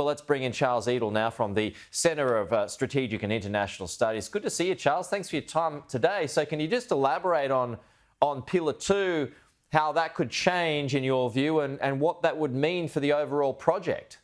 Well, let's bring in Charles Edel now from the Centre of Strategic and International Studies. Good to see you, Charles. Thanks for your time today. So can you just elaborate on Pillar 2, how that could change in your view and what that would mean for the overall project?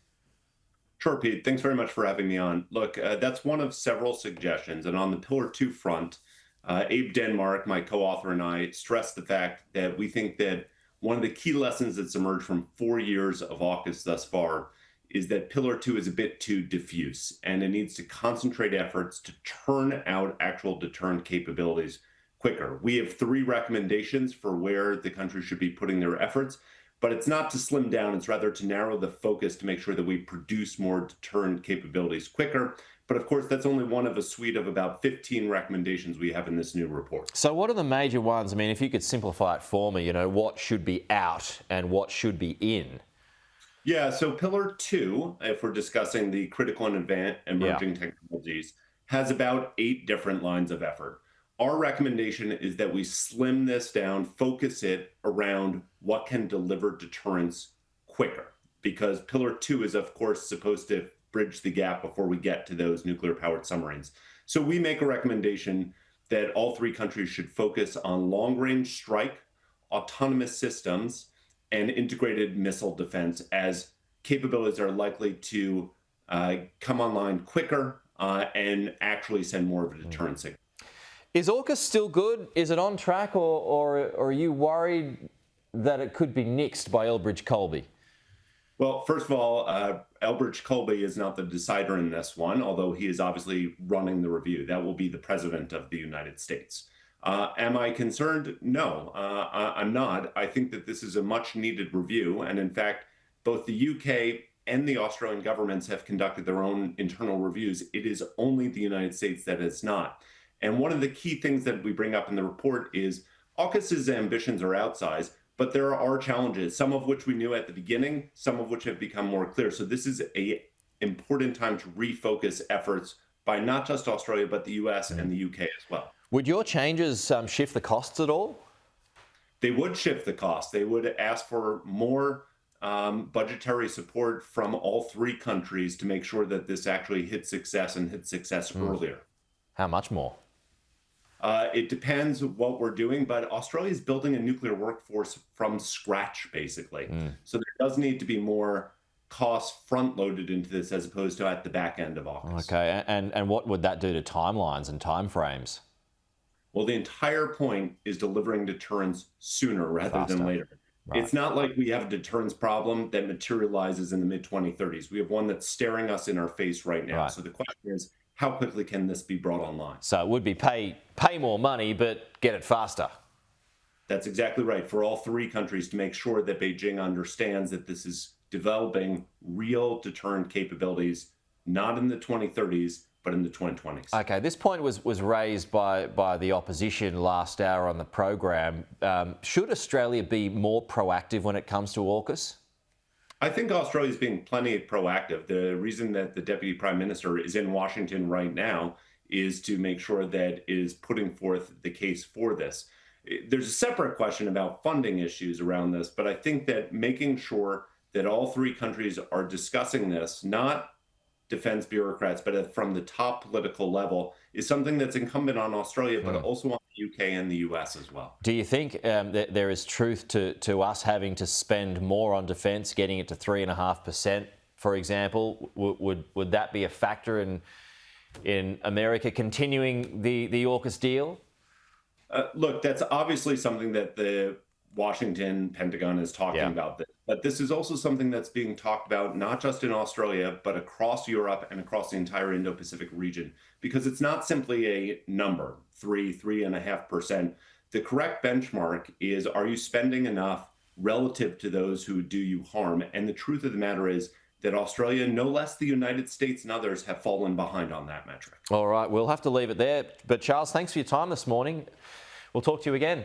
Sure, Pete. Thanks very much for having me on. Look, that's one of several suggestions. And on the Pillar 2 front, Abe Denmark, my co-author, and I stressed the fact that we think that one of the key lessons that's emerged from 4 years of AUKUS thus far is that Pillar 2 is a bit too diffuse, and it needs to concentrate efforts to turn out actual deterrent capabilities quicker. We have 3 recommendations for where the country should be putting their efforts, but it's not to slim down, it's rather to narrow the focus to make sure that we produce more deterrent capabilities quicker. But of course, that's only one of a suite of about 15 recommendations we have in this new report. So what are the major ones? I mean, if you could simplify it for me, what should be out and what should be in? Yeah, so Pillar 2, if we're discussing the critical and emerging technologies, has about 8 different lines of effort. Our recommendation is that we slim this down, focus it around what can deliver deterrence quicker, because Pillar 2 is, of course, supposed to bridge the gap before we get to those nuclear-powered submarines. So we make a recommendation that all 3 countries should focus on long-range strike, autonomous systems, and integrated missile defense as capabilities are likely to come online quicker and actually send more of a deterrent signal. Is AUKUS still good? Is it on track, or are you worried that it could be nixed by Elbridge-Colby? Well, first of all, Elbridge-Colby is not the decider in this one, although he is obviously running the review. That will be the President of the United States. Am I concerned? No, I'm not. I think that this is a much needed review. And in fact, both the UK and the Australian governments have conducted their own internal reviews. It is only the United States that is not. And one of the key things that we bring up in the report is AUKUS's ambitions are outsized, but there are challenges, some of which we knew at the beginning, some of which have become more clear. So this is an important time to refocus efforts by not just Australia, but the US and the UK as well. Would your changes shift the costs at all? They would shift the cost. They would ask for more budgetary support from all 3 countries to make sure that this actually hits success and hits success earlier. How much more? It depends what we're doing, but Australia is building a nuclear workforce from scratch, basically. So there does need to be more costs front-loaded into this as opposed to at the back end of AUKUS. Okay, and what would that do to timelines and timeframes? Well, the entire point is delivering deterrence sooner rather than later. Right. It's not like we have a deterrence problem that materializes in the mid-2030s. We have one that's staring us in our face right now. Right. So the question is, how quickly can this be brought online? So it would be pay more money, but get it faster. That's exactly right. For all 3 countries to make sure that Beijing understands that this is developing real deterrent capabilities, not in the 2030s, but in the 2020s. Okay, this point was raised by the opposition last hour on the program. Should Australia be more proactive when it comes to AUKUS? I think Australia is being plenty proactive. The reason that the Deputy Prime Minister is in Washington right now is to make sure that it is putting forth the case for this. There's a separate question about funding issues around this, but I think that making sure that all 3 countries are discussing this, not defense bureaucrats, but from the top political level, is something that's incumbent on Australia, but also on the UK and the US as well. Do you think that there is truth to us having to spend more on defense, getting it to 3.5%, for example? Would that be a factor in America continuing the AUKUS deal? Look, that's obviously something that the Washington Pentagon is talking about. But this is also something that's being talked about not just in Australia, but across Europe and across the entire Indo-Pacific region, because it's not simply a number, 3.5%. The correct benchmark is, are you spending enough relative to those who do you harm? And the truth of the matter is that Australia, no less the United States and others, have fallen behind on that metric. All right, we'll have to leave it there. But Charles, thanks for your time this morning. We'll talk to you again.